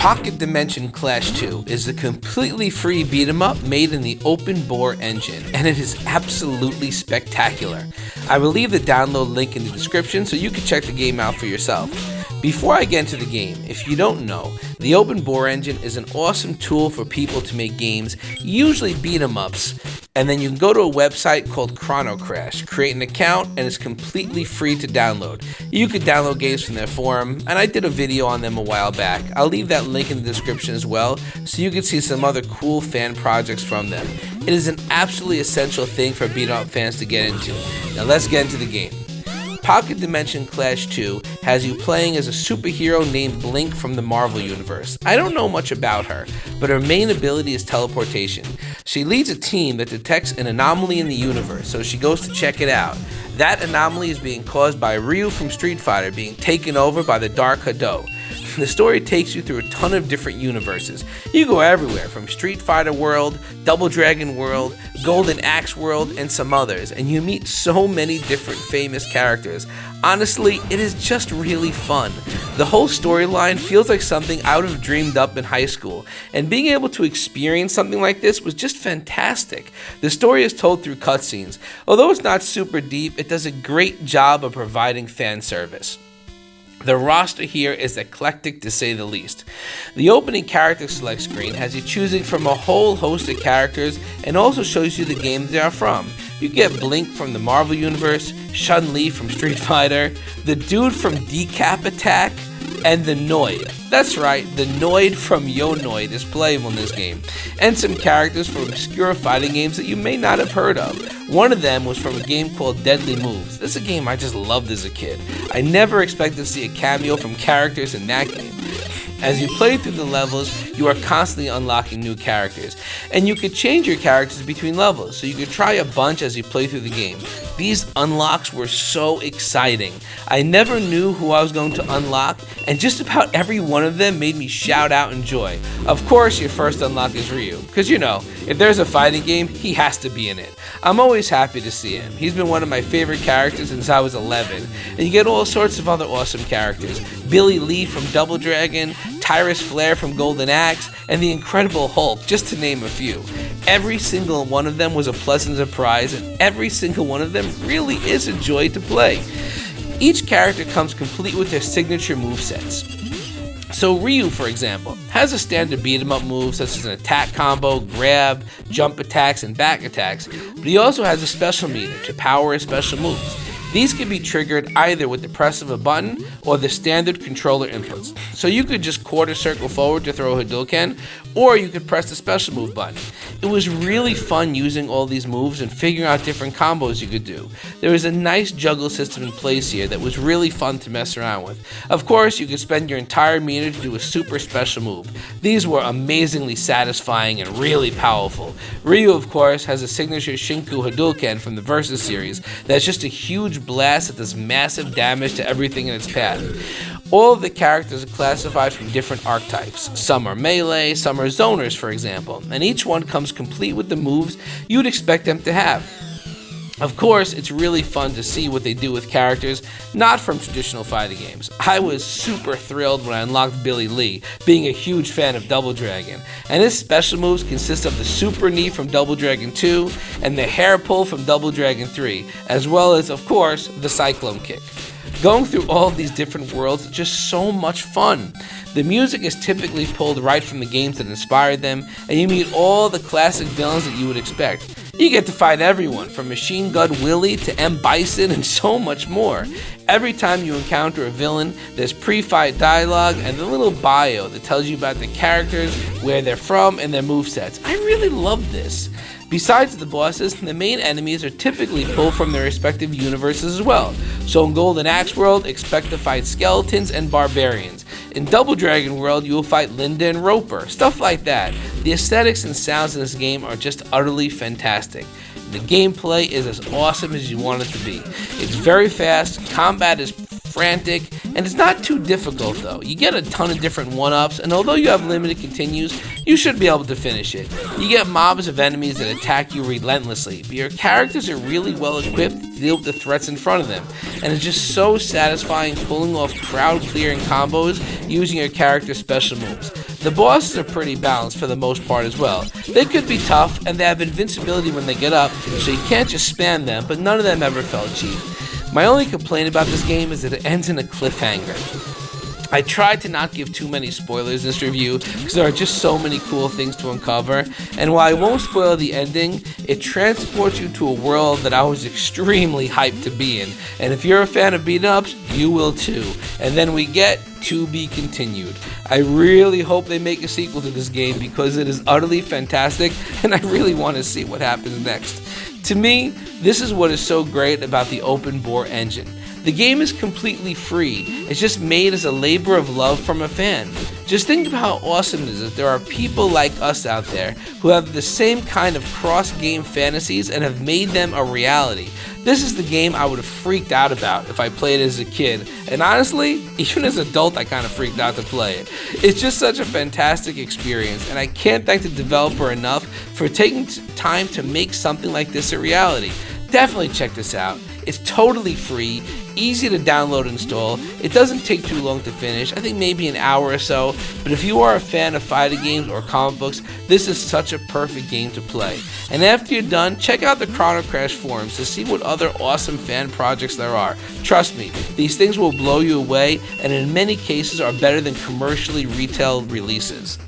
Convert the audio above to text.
Pocket Dimension Clash 2 is a completely free beat 'em up made in the OpenBOR engine, and it is absolutely spectacular. I will leave the download link in the description so you can check the game out for yourself. Before I get into the game, if you don't know, the OpenBOR engine is an awesome tool for people to make games, usually beat 'em ups, and then you can go to a website called Chrono Crash, create an account, and it's completely free to download. You could download games from their forum, and I did a video on them a while back. I'll leave that link in the description as well, so you can see some other cool fan projects from them. It is an absolutely essential thing for beat 'em up fans to get into. Now let's get into the game. Pocket Dimension Clash 2 has you playing as a superhero named Blink from the Marvel Universe. I don't know much about her, but her main ability is teleportation. She leads a team that detects an anomaly in the universe, so she goes to check it out. That anomaly is being caused by Ryu from Street Fighter being taken over by the Dark Hado. The story takes you through a ton of different universes. You go everywhere from Street Fighter World, Double Dragon World, Golden Axe World, and some others, and you meet so many different famous characters. Honestly, it is just really fun. The whole storyline feels like something I would have dreamed up in high school, and being able to experience something like this was just fantastic. The story is told through cutscenes. Although it's not super deep, it does a great job of providing fan service. The roster here is eclectic to say the least. The opening character select screen has you choosing from a whole host of characters and also shows you the game they are from. You get Blink from the Marvel Universe, Chun-Li from Street Fighter, the dude from Decap Attack, and the Noid. That's right, the Noid from Yo Noid is playable in this game, and some characters from obscure fighting games that you may not have heard of. One of them was from a game called Deadly Moves. This is a game I just loved as a kid. I never expected to see a cameo from characters in that game. As you play through the levels, you are constantly unlocking new characters, and you could change your characters between levels, so you could try a bunch as you play through the game. These unlocks were so exciting. I never knew who I was going to unlock, and just about every one of them made me shout out in joy. Of course, your first unlock is Ryu, because you know, if there's a fighting game, he has to be in it. I'm always happy to see him. He's been one of my favorite characters since I was 11, and you get all sorts of other awesome characters. Billy Lee from Double Dragon, Tyrus Flair from Golden Axe, and the Incredible Hulk, just to name a few. Every single one of them was a pleasant surprise, and every single one of them really is a joy to play. Each character comes complete with their signature movesets. So Ryu, for example, has a standard beat 'em up move such as an attack combo, grab, jump attacks, and back attacks, but he also has a special meter to power his special moves. These can be triggered either with the press of a button or the standard controller inputs. So you could just quarter circle forward to throw a Hadouken, or you could press the special move button. It was really fun using all these moves and figuring out different combos you could do. There was a nice juggle system in place here that was really fun to mess around with. Of course, you could spend your entire meter to do a super special move. These were amazingly satisfying and really powerful. Ryu, of course, has a signature Shinku Hadouken from the Versus series that's just a huge blast that does massive damage to everything in its path. All of the characters are classified from different archetypes. Some are melee, some are zoners, for example, and each one comes complete with the moves you'd expect them to have. Of course, it's really fun to see what they do with characters not from traditional fighting games. I was super thrilled when I unlocked Billy Lee, being a huge fan of Double Dragon, and his special moves consist of the Super Knee from Double Dragon 2 and the Hair Pull from Double Dragon 3, as well as, of course, the Cyclone Kick. Going through all of these different worlds is just so much fun. The music is typically pulled right from the games that inspired them, and you meet all the classic villains that you would expect. You get to fight everyone, from Machine Gun Willie to M. Bison and so much more. Every time you encounter a villain, there's pre-fight dialogue and a little bio that tells you about the characters, where they're from, and their movesets. I really love this. Besides the bosses, the main enemies are typically pulled from their respective universes as well. So in Golden Axe World, expect to fight skeletons and barbarians. In Double Dragon World, you will fight Linda and Roper, stuff like that. The aesthetics and sounds in this game are just utterly fantastic. The gameplay is as awesome as you want it to be. It's very fast, combat is frantic, and it's not too difficult though. You get a ton of different one-ups, and although you have limited continues, you should be able to finish it. You get mobs of enemies that attack you relentlessly, but your characters are really well equipped to deal with the threats in front of them, and it's just so satisfying pulling off crowd-clearing combos using your character's special moves. The bosses are pretty balanced for the most part as well. They could be tough, and they have invincibility when they get up, so you can't just spam them, but none of them ever felt cheap. My only complaint about this game is that it ends in a cliffhanger. I tried to not give too many spoilers in this review because there are just so many cool things to uncover, and while I won't spoil the ending, it transports you to a world that I was extremely hyped to be in, and if you're a fan of beat-ups, you will too. And then we get to be continued. I really hope they make a sequel to this game because it is utterly fantastic, and I really want to see what happens next. To me, this is what is so great about the OpenBOR engine. The game is completely free. It's just made as a labor of love from a fan. Just think of how awesome it is that there are people like us out there who have the same kind of cross-game fantasies and have made them a reality. This is the game I would have freaked out about if I played it as a kid, and honestly, even as an adult I kind of freaked out to play it. It's just such a fantastic experience, and I can't thank the developer enough for taking time to make something like this a reality. Definitely check this out. It's totally free, easy to download and install. It doesn't take too long to finish, I think maybe an hour or so, but if you are a fan of fighting games or comic books, this is such a perfect game to play. And after you're done, check out the Chrono Crash forums to see what other awesome fan projects there are. Trust me, these things will blow you away, and in many cases are better than commercially retail releases.